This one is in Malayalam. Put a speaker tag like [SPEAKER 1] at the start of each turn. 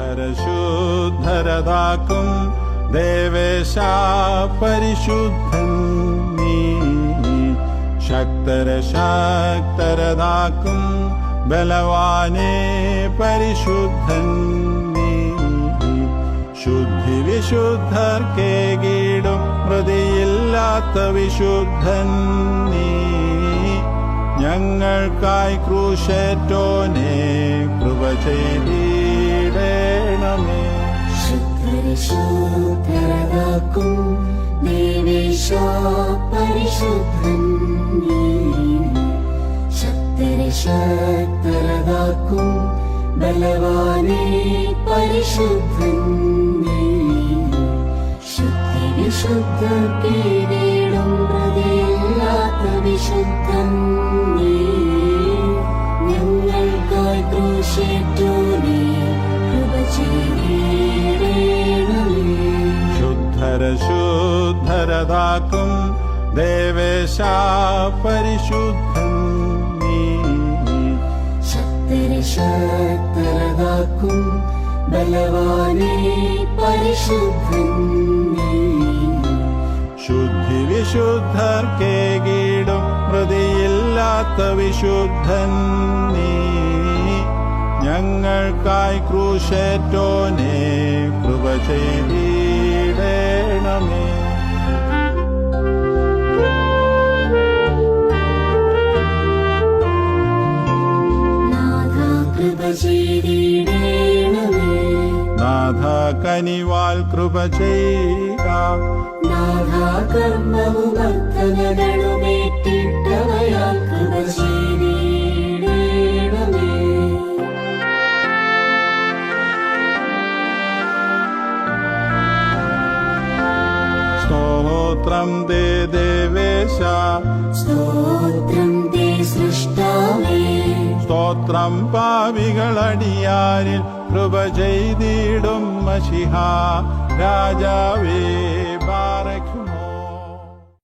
[SPEAKER 1] ശുദ്ധരശുദ്ധരതാക്കും ദേവേശ പരിശുദ്ധൻ നീ. ശക്തരശക്തരതാക്കും ബലവാനേ പരിശുദ്ധൻ നീ. ശുദ്ധി വിശുദ്ധർക്കേകീടും മൃതിയില്ലാത്ത വിശുദ്ധൻ നീ. ഞങ്ങൾക്കായി ക്രൂശേറ്റോനെ കൃപ ചെയ്തിടണമേ.
[SPEAKER 2] ശുദ്ധരശുദ്ധരതാക്കും ദേവേശ പരിശുദ്ധൻ നീ. ശക്തരശക്തരതാക്കും ബലവാനേ പരിശുദ്ധൻ നീ. ശുദ്ധി വിശുദ്ധർക്കേടേടും ഹൃദയില്ലാത്ത വിശുദ്ധൻ നീ. ഞങ്ങൾക്കായി ക്രൂശേറ്റോനെ കൃപ ചെയ്തിടണമേ.
[SPEAKER 1] ശുദ്ധരശുദ്ധരതാക്കും ദേവേശ പരിശുദ്ധൻ നീ.
[SPEAKER 2] ശക്തരശക്തരതാക്കും ബലവാനേ പരിശുദ്ധൻ നീ.
[SPEAKER 1] ശുദ്ധി വിശുദ്ധർക്കേകീടും മൃതിയില്ലാത്ത വിശുദ്ധൻ നീ. ഞങ്ങൾക്കായി ക്രൂശേറ്റോനെ കൃപ ചെയ്തിടണമേ. നാഥ കനിവാൽ കൃപ ചെയ്യുക.
[SPEAKER 2] നാഥ കർമ്മവും ഭക്തനകളുമേറ്റിട്ടവയാൽ കൃപ ചെയ്തിടണമേ.
[SPEAKER 1] സ്തോത്രം ദേ ദേവേശ,
[SPEAKER 2] സ്തോത്രം ദേ സൃഷ്ടാവേ.
[SPEAKER 1] സ്തോത്രം പാപികളടിയാരിൽ കൃപ ചെയ്തിടും മശിഹാ രാജാവേ